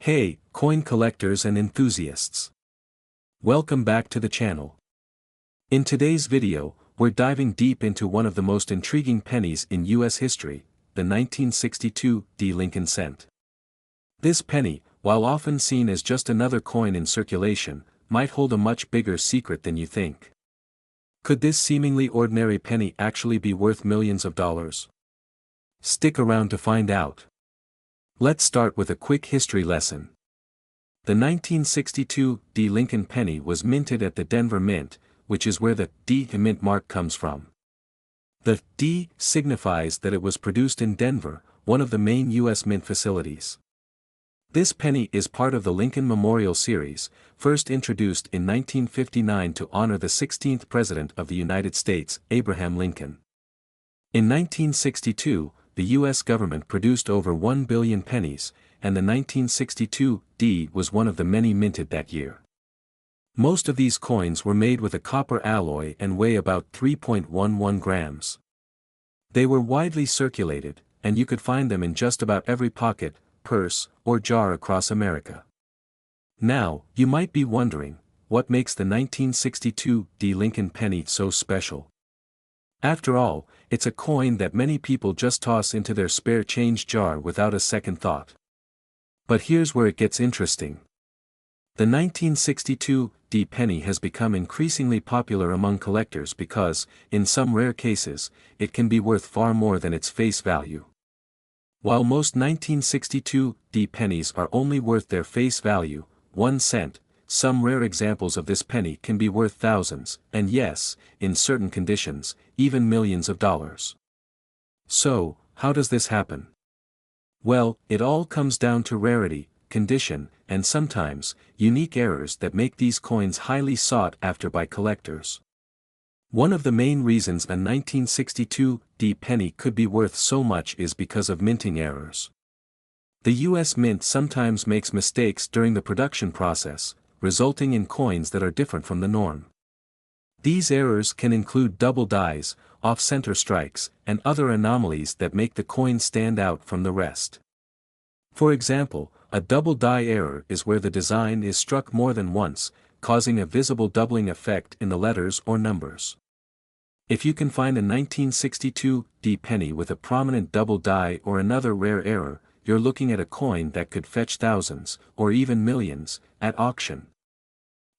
Hey, coin collectors and enthusiasts. Welcome back to the channel. In today's video, we're diving deep into one of the most intriguing pennies in US history, the 1962 Lincoln cent. This penny, while often seen as just another coin in circulation, might hold a much bigger secret than you think. Could this seemingly ordinary penny actually be worth millions of dollars? Stick around to find out. Let's start with a quick history lesson. The 1962 Lincoln penny was minted at the Denver Mint, which is where the D mint mark comes from. The D signifies that it was produced in Denver, one of the main U.S. mint facilities. This penny is part of the Lincoln Memorial Series, first introduced in 1959 to honor the 16th President of the United States, Abraham Lincoln. In 1962, the U.S. government produced over 1 billion pennies, and the 1962 D was one of the many minted that year. Most of these coins were made with a copper alloy and weigh about 3.11 grams. They were widely circulated, and you could find them in just about every pocket, purse, or jar across America. Now, you might be wondering, what makes the 1962 Lincoln penny so special? After all, it's a coin that many people just toss into their spare change jar without a second thought. But here's where it gets interesting. The 1962 penny has become increasingly popular among collectors because, in some rare cases, it can be worth far more than its face value. While most 1962 pennies are only worth their face value, 1 cent, some rare examples of this penny can be worth thousands, and yes, in certain conditions, even millions of dollars. So, how does this happen? Well, it all comes down to rarity, condition, and sometimes, unique errors that make these coins highly sought after by collectors. One of the main reasons a 1962 penny could be worth so much is because of minting errors. The U.S. Mint sometimes makes mistakes during the production process, resulting in coins that are different from the norm. These errors can include double dies, off-center strikes, and other anomalies that make the coin stand out from the rest. For example, a double die error is where the design is struck more than once, causing a visible doubling effect in the letters or numbers. If you can find a 1962 penny with a prominent double die or another rare error, you're looking at a coin that could fetch thousands, or even millions, at auction.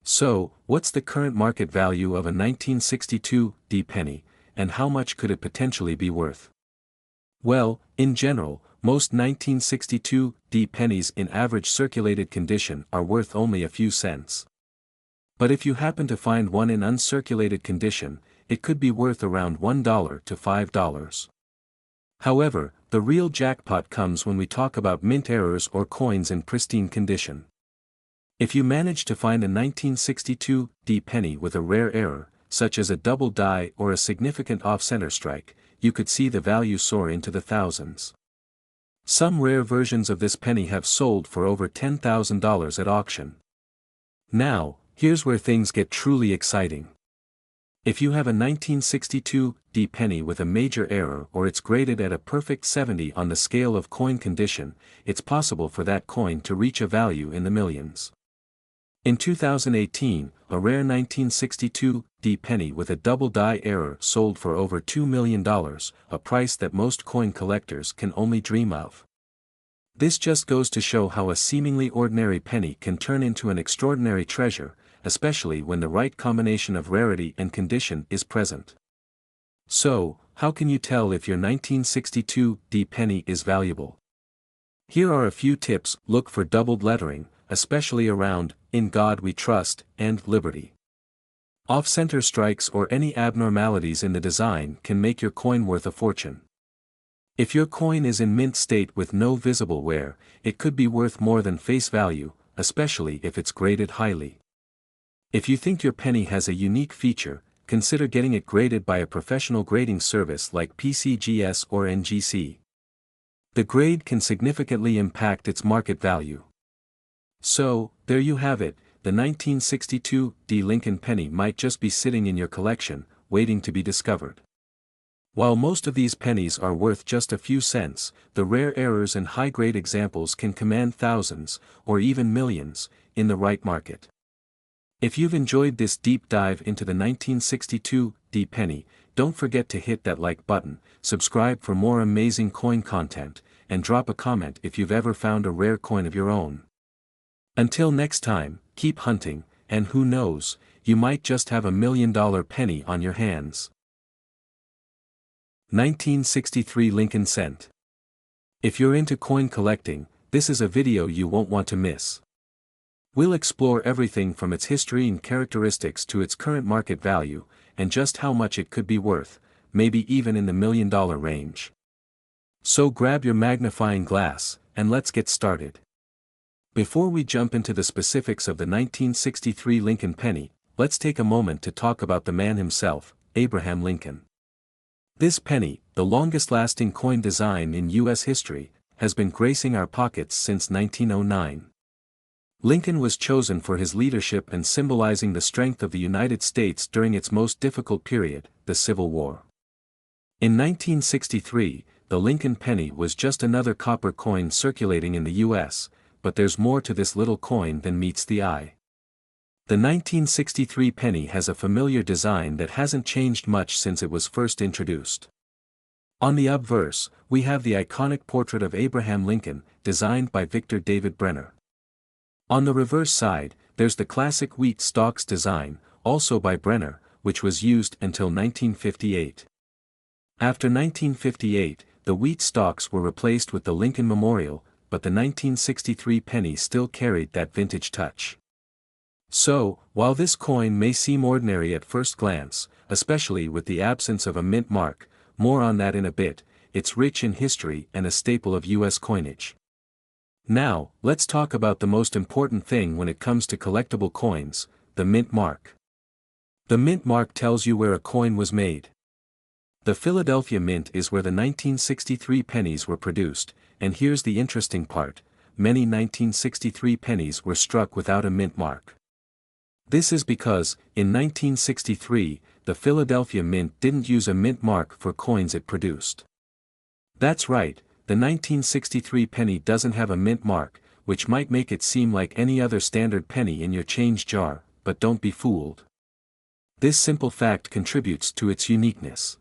So, what's the current market value of a 1962 penny, and how much could it potentially be worth? Well, in general, most 1962 pennies in average circulated condition are worth only a few cents. But if you happen to find one in uncirculated condition, it could be worth around $1 to $5. However, the real jackpot comes when we talk about mint errors or coins in pristine condition. If you manage to find a 1962 penny with a rare error, such as a double die or a significant off-center strike, you could see the value soar into the thousands. Some rare versions of this penny have sold for over $10,000 at auction. Now, here's where things get truly exciting. If you have a 1962 penny with a major error or it's graded at a perfect 70 on the scale of coin condition, it's possible for that coin to reach a value in the millions. In 2018, a rare 1962 penny with a double die error sold for over $2 million, a price that most coin collectors can only dream of. This just goes to show how a seemingly ordinary penny can turn into an extraordinary treasure, especially when the right combination of rarity and condition is present. So, how can you tell if your 1962 penny is valuable? Here are a few tips. Look for doubled lettering, especially around "In God We Trust" and "Liberty." Off-center strikes or any abnormalities in the design can make your coin worth a fortune. If your coin is in mint state with no visible wear, it could be worth more than face value, especially if it's graded highly. If you think your penny has a unique feature, consider getting it graded by a professional grading service like PCGS or NGC. The grade can significantly impact its market value. So, there you have it, the 1962 Lincoln penny might just be sitting in your collection, waiting to be discovered. While most of these pennies are worth just a few cents, the rare errors and high-grade examples can command thousands, or even millions, in the right market. If you've enjoyed this deep dive into the 1962 D penny, don't forget to hit that like button, subscribe for more amazing coin content, and drop a comment if you've ever found a rare coin of your own. Until next time, keep hunting, and who knows, you might just have $1 million penny on your hands. 1963 Lincoln Cent. If you're into coin collecting, this is a video you won't want to miss. We'll explore everything from its history and characteristics to its current market value, and just how much it could be worth, maybe even in the $1 million range. So grab your magnifying glass, and let's get started. Before we jump into the specifics of the 1963 Lincoln penny, let's take a moment to talk about the man himself, Abraham Lincoln. This penny, the longest-lasting coin design in U.S. history, has been gracing our pockets since 1909. Lincoln was chosen for his leadership and symbolizing the strength of the United States during its most difficult period, the Civil War. In 1963, the Lincoln penny was just another copper coin circulating in the U.S., but there's more to this little coin than meets the eye. The 1963 penny has a familiar design that hasn't changed much since it was first introduced. On the obverse, we have the iconic portrait of Abraham Lincoln, designed by Victor David Brenner. On the reverse side, there's the classic wheat stalks design, also by Brenner, which was used until 1958. After 1958, the wheat stalks were replaced with the Lincoln Memorial, but the 1963 penny still carried that vintage touch. So, while this coin may seem ordinary at first glance, especially with the absence of a mint mark, more on that in a bit, it's rich in history and a staple of U.S. coinage. Now, let's talk about the most important thing when it comes to collectible coins, the mint mark. The mint mark tells you where a coin was made. The Philadelphia Mint is where the 1963 pennies were produced, and here's the interesting part: many 1963 pennies were struck without a mint mark. This is because, in 1963, the Philadelphia Mint didn't use a mint mark for coins it produced. That's right, the 1963 penny doesn't have a mint mark, which might make it seem like any other standard penny in your change jar, but don't be fooled. This simple fact contributes to its uniqueness.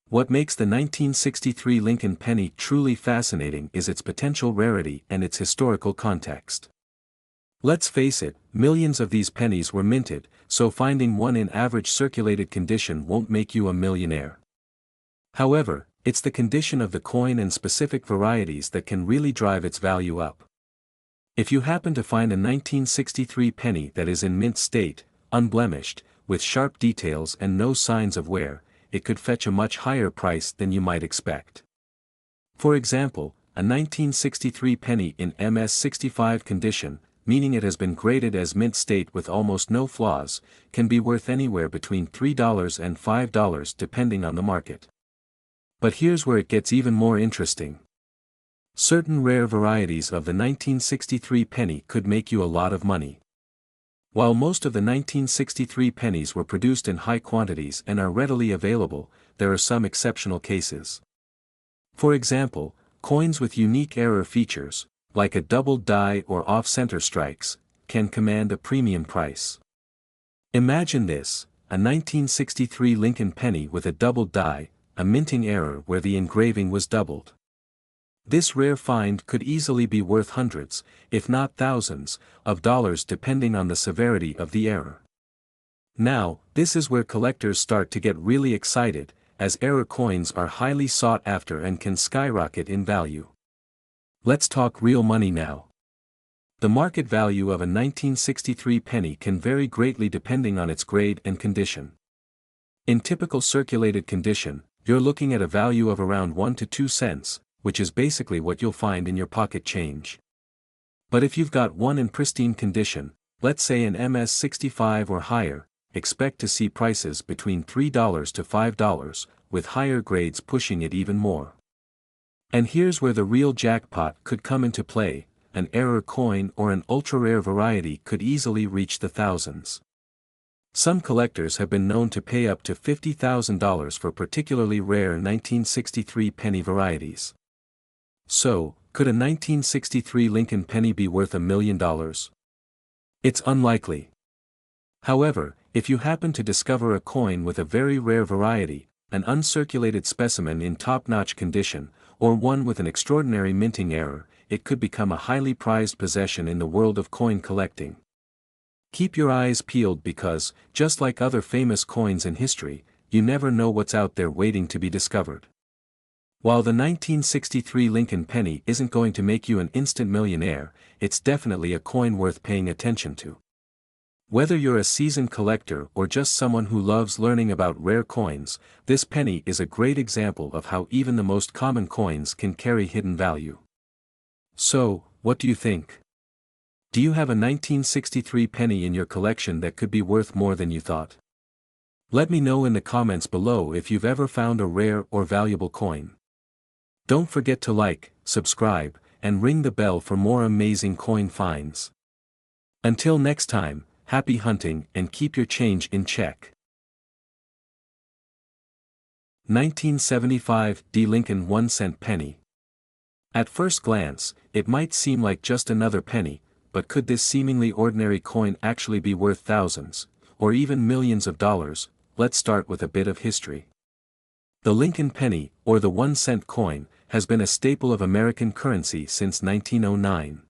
What makes the 1963 Lincoln penny truly fascinating is its potential rarity and its historical context. Let's face it, millions of these pennies were minted, so finding one in average circulated condition won't make you a millionaire. However, it's the condition of the coin and specific varieties that can really drive its value up. If you happen to find a 1963 penny that is in mint state, unblemished, with sharp details and no signs of wear, it could fetch a much higher price than you might expect. For example, a 1963 penny in MS-65 condition, meaning it has been graded as mint state with almost no flaws, can be worth anywhere between $3 and $5 depending on the market. But here's where it gets even more interesting. Certain rare varieties of the 1963 penny could make you a lot of money. While most of the 1963 pennies were produced in high quantities and are readily available, there are some exceptional cases. For example, coins with unique error features, like a doubled die or off-center strikes, can command a premium price. Imagine this: a 1963 Lincoln penny with a doubled die, a minting error where the engraving was doubled. This rare find could easily be worth hundreds, if not thousands, of dollars depending on the severity of the error. Now, this is where collectors start to get really excited, as error coins are highly sought after and can skyrocket in value. Let's talk real money now. The market value of a 1963 penny can vary greatly depending on its grade and condition. In typical circulated condition, you're looking at a value of around 1 to 2 cents, which is basically what you'll find in your pocket change. But if you've got one in pristine condition, let's say an MS-65 or higher, expect to see prices between $3 to $5, with higher grades pushing it even more. And here's where the real jackpot could come into play: an error coin or an ultra-rare variety could easily reach the thousands. Some collectors have been known to pay up to $50,000 for particularly rare 1963 penny varieties. So, could a 1963 Lincoln penny be worth $1 million? It's unlikely. However, if you happen to discover a coin with a very rare variety, an uncirculated specimen in top-notch condition, or one with an extraordinary minting error, it could become a highly prized possession in the world of coin collecting. Keep your eyes peeled because, just like other famous coins in history, you never know what's out there waiting to be discovered. While the 1963 Lincoln penny isn't going to make you an instant millionaire, it's definitely a coin worth paying attention to. Whether you're a seasoned collector or just someone who loves learning about rare coins, this penny is a great example of how even the most common coins can carry hidden value. So, what do you think? Do you have a 1963 penny in your collection that could be worth more than you thought? Let me know in the comments below if you've ever found a rare or valuable coin. Don't forget to like, subscribe, and ring the bell for more amazing coin finds. Until next time, happy hunting and keep your change in check. 1975 D. Lincoln 1-cent penny. At first glance, it might seem like just another penny, but could this seemingly ordinary coin actually be worth thousands, or even millions of dollars? Let's start with a bit of history. The Lincoln penny, or the 1-cent coin, has been a staple of American currency since 1909.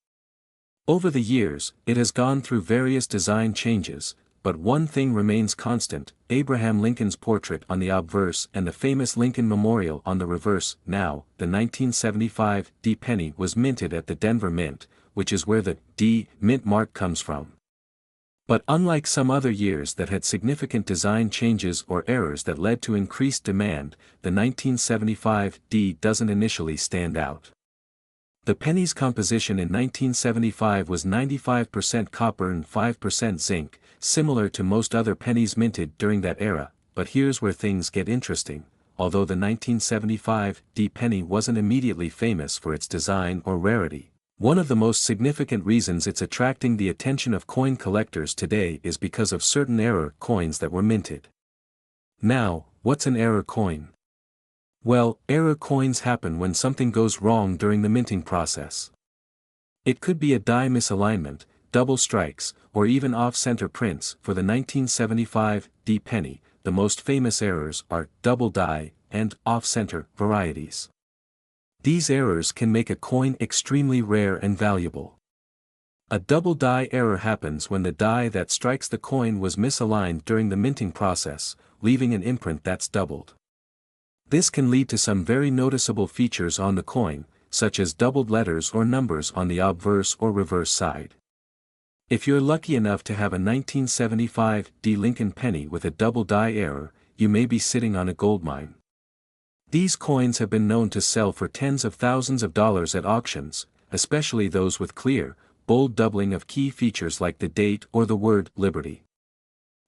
Over the years, it has gone through various design changes, but one thing remains constant: Abraham Lincoln's portrait on the obverse and the famous Lincoln Memorial on the reverse. Now, the 1975 D penny was minted at the Denver Mint, which is where the D mint mark comes from. But unlike some other years that had significant design changes or errors that led to increased demand, the 1975 D doesn't initially stand out. The penny's composition in 1975 was 95% copper and 5% zinc, similar to most other pennies minted during that era, but here's where things get interesting. Although the 1975 D penny wasn't immediately famous for its design or rarity, one of the most significant reasons it's attracting the attention of coin collectors today is because of certain error coins that were minted. Now, what's an error coin? Well, error coins happen when something goes wrong during the minting process. It could be a die misalignment, double strikes, or even off-center prints. For the 1975 D penny, the most famous errors are double die and off-center varieties. These errors can make a coin extremely rare and valuable. A double die error happens when the die that strikes the coin was misaligned during the minting process, leaving an imprint that's doubled. This can lead to some very noticeable features on the coin, such as doubled letters or numbers on the obverse or reverse side. If you're lucky enough to have a 1975 D Lincoln penny with a double die error, you may be sitting on a goldmine. These coins have been known to sell for tens of thousands of dollars at auctions, especially those with clear, bold doubling of key features like the date or the word Liberty.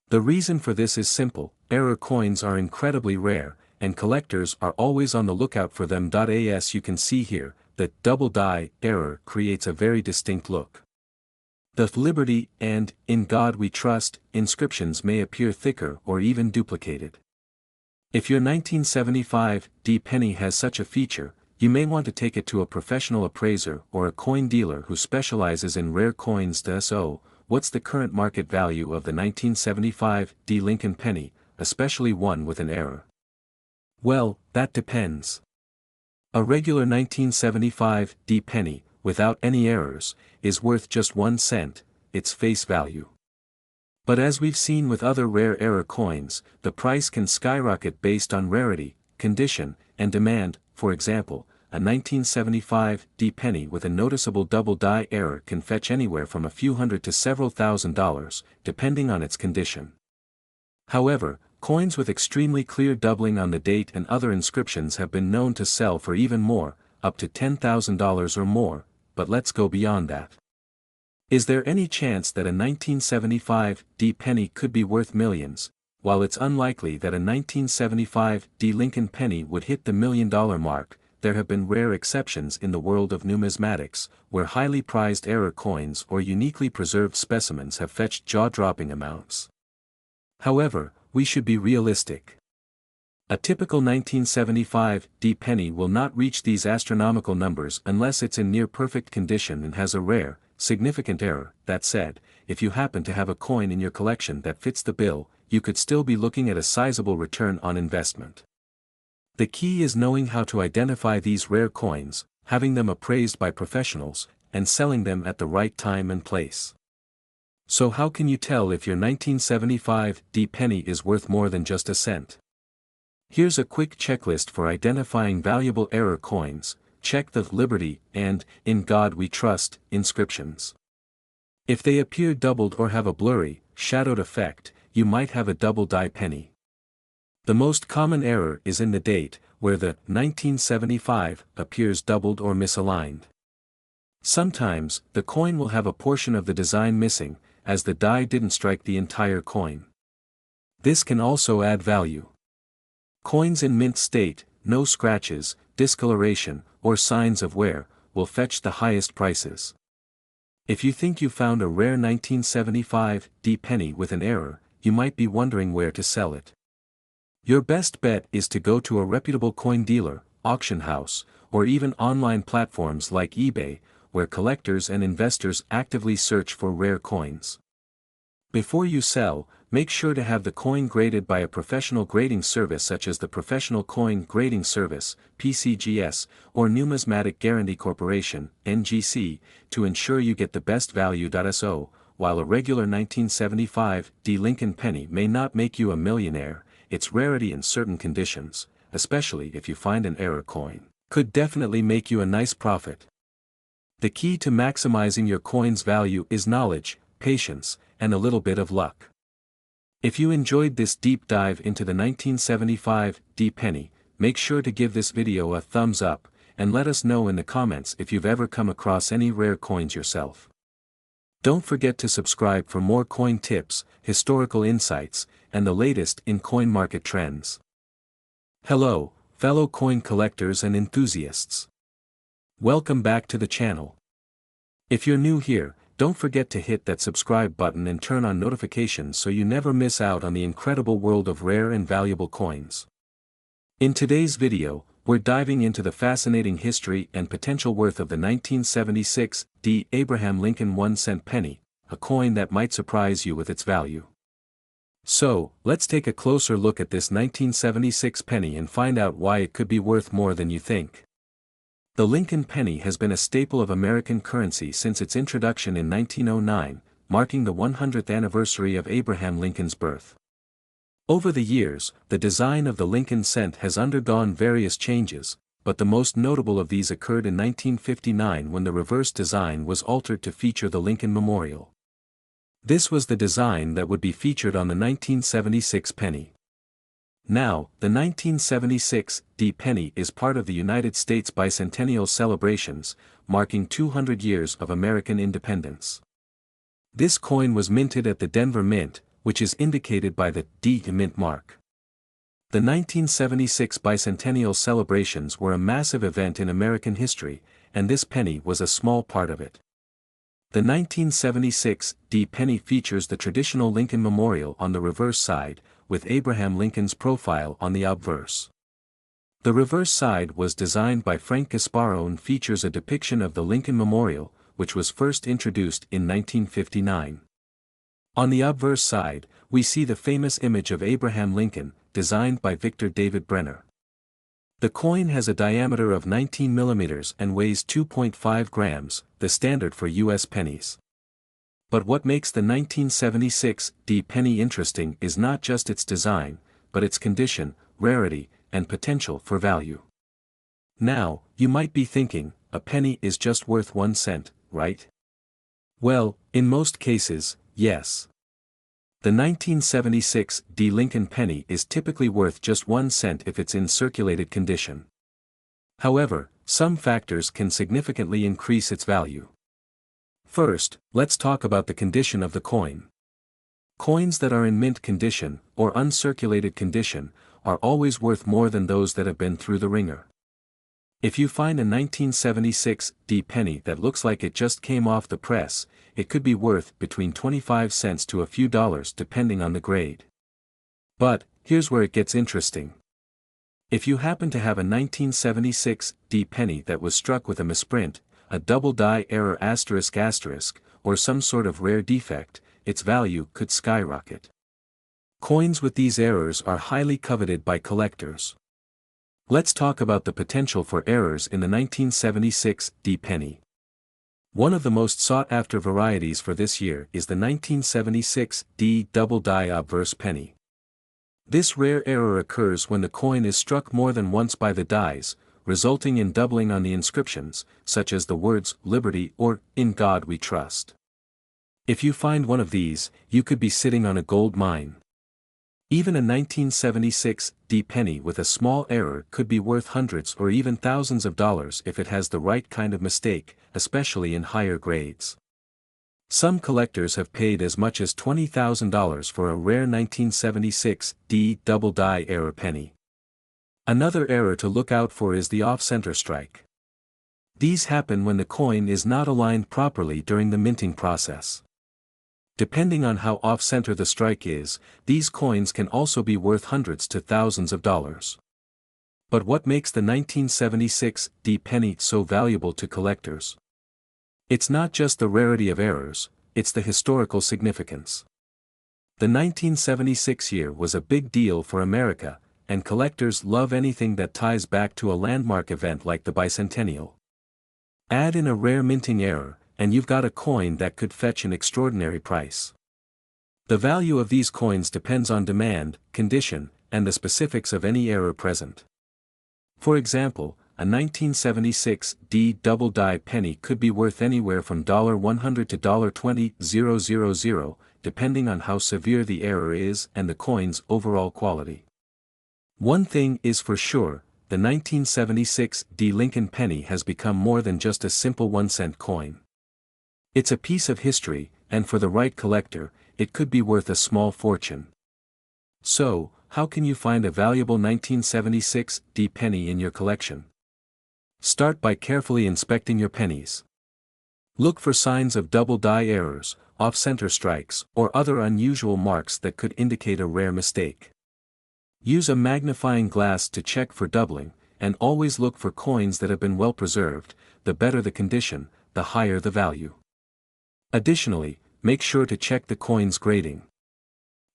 The reason for this is simple: error coins are incredibly rare, and collectors are always on the lookout for them. As you can see here, the double die error creates a very distinct look. The Liberty and In God We Trust inscriptions may appear thicker or even duplicated. If your 1975 D penny has such a feature, you may want to take it to a professional appraiser or a coin dealer who specializes in rare coins. So, what's the current market value of the 1975 D Lincoln penny, especially one with an error? Well, that depends. A regular 1975 D penny, without any errors, is worth just 1 cent, its face value. But as we've seen with other rare error coins, the price can skyrocket based on rarity, condition, and demand. For example, a 1975 D penny with a noticeable double die error can fetch anywhere from a few hundred to several $1,000s, depending on its condition. However, coins with extremely clear doubling on the date and other inscriptions have been known to sell for even more, up to $10,000 or more, but let's go beyond that. Is there any chance that a 1975 D penny could be worth millions? While it's unlikely that a 1975 D Lincoln penny would hit the $1 million mark, there have been rare exceptions in the world of numismatics, where highly prized error coins or uniquely preserved specimens have fetched jaw-dropping amounts. However, we should be realistic. A typical 1975 D penny will not reach these astronomical numbers unless it's in near-perfect condition and has a rare, significant error. That said, if you happen to have a coin in your collection that fits the bill, you could still be looking at a sizable return on investment. The key is knowing how to identify these rare coins, having them appraised by professionals, and selling them at the right time and place. So how can you tell if your 1975 D penny is worth more than just a cent? Here's a quick checklist for identifying valuable error coins. Check the Liberty and In God We Trust inscriptions. If they appear doubled or have a blurry, shadowed effect, you might have a double die penny. The most common error is in the date, where the 1975 appears doubled or misaligned. Sometimes, the coin will have a portion of the design missing, as the die didn't strike the entire coin. This can also add value. Coins in mint state, no scratches, discoloration, or signs of wear, will fetch the highest prices. If you think you found a rare 1975 D penny with an error, you might be wondering where to sell it. Your best bet is to go to a reputable coin dealer, auction house, or even online platforms like eBay, where collectors and investors actively search for rare coins. Before you sell, make sure to have the coin graded by a professional grading service such as the Professional Coin Grading Service, PCGS, or Numismatic Guarantee Corporation, NGC, to ensure you get the best value. So, while a regular 1975 D Lincoln penny may not make you a millionaire, its rarity in certain conditions, especially if you find an error coin, could definitely make you a nice profit. The key to maximizing your coin's value is knowledge, patience, and a little bit of luck. If you enjoyed this deep dive into the 1975 D penny, make sure to give this video a thumbs up, and let us know in the comments if you've ever come across any rare coins yourself. Don't forget to subscribe for more coin tips, historical insights, and the latest in coin market trends. Hello, fellow coin collectors and enthusiasts. Welcome back to the channel. If you're new here, don't forget to hit that subscribe button and turn on notifications so you never miss out on the incredible world of rare and valuable coins. In today's video, we're diving into the fascinating history and potential worth of the 1976 D Abraham Lincoln 1-cent penny, a coin that might surprise you with its value. So, let's take a closer look at this 1976 penny and find out why it could be worth more than you think. The Lincoln penny has been a staple of American currency since its introduction in 1909, marking the 100th anniversary of Abraham Lincoln's birth. Over the years, the design of the Lincoln cent has undergone various changes, but the most notable of these occurred in 1959 when the reverse design was altered to feature the Lincoln Memorial. This was the design that would be featured on the 1976 penny. Now, the 1976 D penny is part of the United States bicentennial celebrations, marking 200 years of American independence. This coin was minted at the Denver Mint, which is indicated by the D Mint mark. The 1976 bicentennial celebrations were a massive event in American history, and this penny was a small part of it. The 1976 D penny features the traditional Lincoln Memorial on the reverse side, with Abraham Lincoln's profile on the obverse. The reverse side was designed by Frank Gasparo and features a depiction of the Lincoln Memorial, which was first introduced in 1959. On the obverse side, we see the famous image of Abraham Lincoln, designed by Victor David Brenner. The coin has a diameter of 19 millimeters and weighs 2.5 grams, the standard for U.S. pennies. But what makes the 1976 D penny interesting is not just its design, but its condition, rarity, and potential for value. Now, you might be thinking, a penny is just worth 1 cent, right? Well, in most cases, yes. The 1976 D Lincoln penny is typically worth just 1 cent if it's in circulated condition. However, some factors can significantly increase its value. First, let's talk about the condition of the coin. Coins that are in mint condition, or uncirculated condition, are always worth more than those that have been through the ringer. If you find a 1976 D penny that looks like it just came off the press, it could be worth between 25 cents to a few dollars depending on the grade. But, here's where it gets interesting. If you happen to have a 1976 D penny that was struck with a misprint, a double die error ***, or some sort of rare defect, its value could skyrocket. Coins with these errors are highly coveted by collectors. Let's talk about the potential for errors in the 1976 D penny. One of the most sought-after varieties for this year is the 1976 D double die obverse penny. This rare error occurs when the coin is struck more than once by the dies, resulting in doubling on the inscriptions, such as the words "Liberty" or "In God We Trust." If you find one of these, you could be sitting on a gold mine. Even a 1976 D penny with a small error could be worth hundreds or even thousands of dollars if it has the right kind of mistake, especially in higher grades. Some collectors have paid as much as $20,000 for a rare 1976 D double die error penny. Another error to look out for is the off-center strike. These happen when the coin is not aligned properly during the minting process. Depending on how off-center the strike is, these coins can also be worth hundreds to thousands of dollars. But what makes the 1976 D penny so valuable to collectors? It's not just the rarity of errors, it's the historical significance. The 1976 year was a big deal for America, and collectors love anything that ties back to a landmark event like the bicentennial. Add in a rare minting error, and you've got a coin that could fetch an extraordinary price. The value of these coins depends on demand, condition, and the specifics of any error present. For example, a 1976 D double die penny could be worth anywhere from $100 to $20,000, depending on how severe the error is and the coin's overall quality. One thing is for sure, the 1976 D Lincoln penny has become more than just a simple 1-cent coin. It's a piece of history, and for the right collector, it could be worth a small fortune. So, how can you find a valuable 1976 D penny in your collection? Start by carefully inspecting your pennies. Look for signs of double die errors, off-center strikes, or other unusual marks that could indicate a rare mistake. Use a magnifying glass to check for doubling, and always look for coins that have been well preserved. The better the condition, the higher the value. Additionally, make sure to check the coin's grading.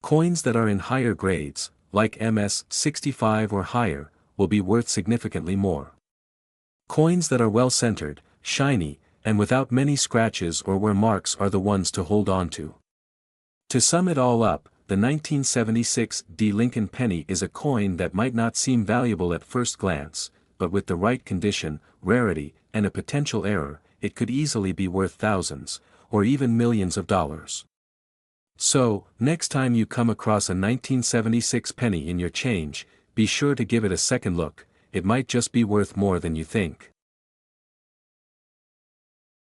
Coins that are in higher grades, like MS 65 or higher, will be worth significantly more. Coins that are well centered, shiny, and without many scratches or wear marks are the ones to hold on to. To sum it all up, the 1976 D Lincoln penny is a coin that might not seem valuable at first glance, but with the right condition, rarity, and a potential error, it could easily be worth thousands, or even millions of dollars. So, next time you come across a 1976 penny in your change, be sure to give it a second look. It might just be worth more than you think.